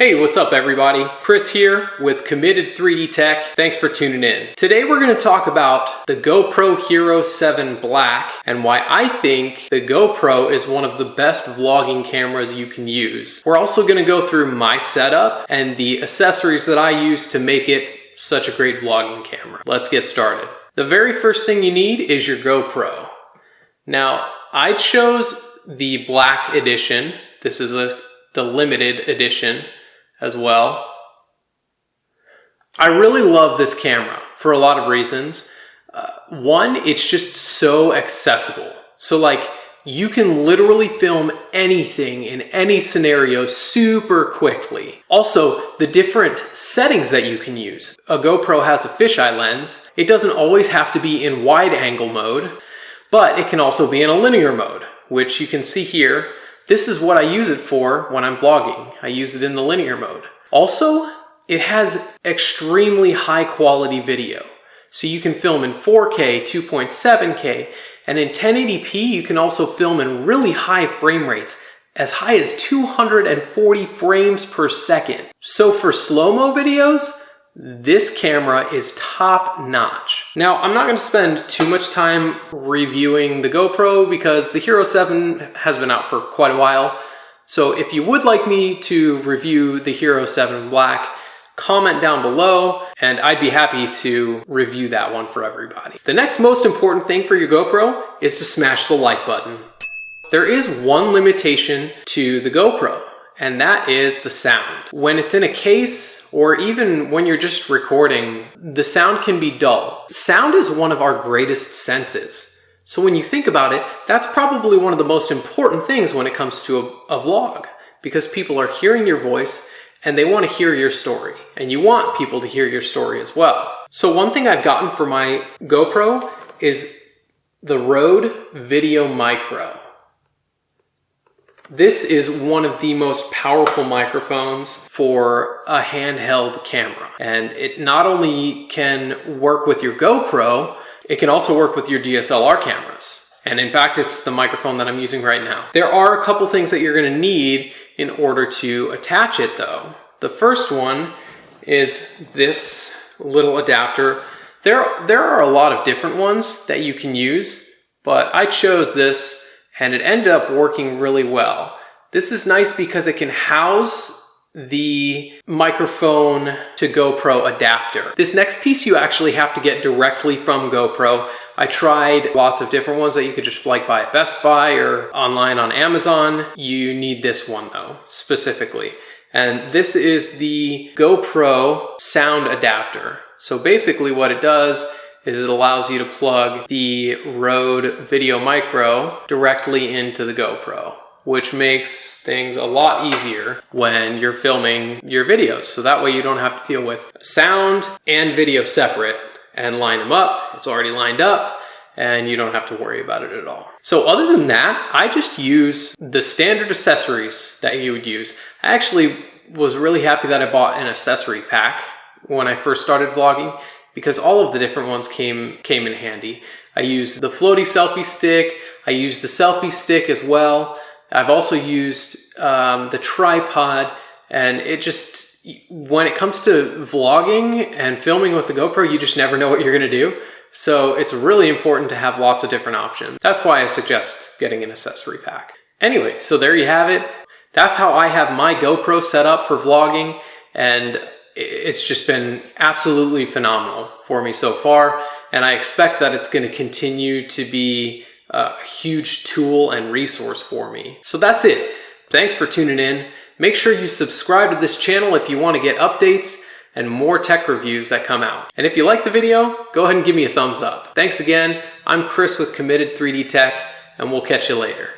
Hey, what's up everybody? Chris here with Committed 3D Tech. Thanks for tuning in. Today we're going to talk about the GoPro Hero 7 Black and why I think the GoPro is one of the best vlogging cameras you can use. We're also going to go through my setup and the accessories that I use to make it such a great vlogging camera. Let's get started. The very first thing you need is your GoPro. Now, I chose the Black edition. This is the limited edition as well. I really love this camera for a lot of reasons. One, it's just so accessible. So like you can literally film anything in any scenario super quickly. Also, the different settings that you can use. A GoPro has a fisheye lens. It doesn't always have to be in wide angle mode, but it can also be in a linear mode, which you can see here. This is what I use it for when I'm vlogging. I use it in the linear mode. Also, it has extremely high quality video. So you can film in 4K, 2.7K, and in 1080p you can also film in really high frame rates, as high as 240 frames per second. So for slow-mo videos, this camera is top notch. Now, I'm not going to spend too much time reviewing the GoPro because the Hero 7 has been out for quite a while. So if you would like me to review the Hero 7 Black, comment down below and I'd be happy to review that one for everybody. The next most important thing for your GoPro is to smash the like button. There is one limitation to the GoPro, and that is the sound. When it's in a case, or even when you're just recording, the sound can be dull. Sound is one of our greatest senses. So when you think about it, that's probably one of the most important things when it comes to a vlog, because people are hearing your voice and they want to hear your story, and you want people to hear your story as well. So one thing I've gotten for my GoPro is the Rode Video Micro. This is one of the most powerful microphones for a handheld camera. And it not only can work with your GoPro, it can also work with your DSLR cameras. And in fact, it's the microphone that I'm using right now. There are a couple things that you're gonna need in order to attach it though. The first one is this little adapter. There are a lot of different ones that you can use, but I chose this and it ended up working really well. This is nice because it can house the microphone to GoPro adapter. This next piece you actually have to get directly from GoPro. I tried lots of different ones that you could just like buy at Best Buy or online on Amazon. You need this one though, specifically. And this is the GoPro sound adapter. So basically what it does is it allows you to plug the Rode Video Micro directly into the GoPro, which makes things a lot easier when you're filming your videos. So that way you don't have to deal with sound and video separate and line them up. It's already lined up and you don't have to worry about it at all. So other than that, I just use the standard accessories that you would use. I actually was really happy that I bought an accessory pack when I first started vlogging, because all of the different ones came in handy. I used the floaty selfie stick. I used the selfie stick as well. I've also used the tripod, and it just, when it comes to vlogging and filming with the GoPro, you just never know what you're gonna do. So it's really important to have lots of different options. That's why I suggest getting an accessory pack. Anyway, so there you have it. That's how I have my GoPro set up for vlogging, and it's just been absolutely phenomenal for me so far, and I expect that it's going to continue to be a huge tool and resource for me. So that's it. Thanks for tuning in. Make sure you subscribe to this channel if you want to get updates and more tech reviews that come out. And if you like the video, go ahead and give me a thumbs up. Thanks again. I'm Chris with Committed 3D Tech, and we'll catch you later.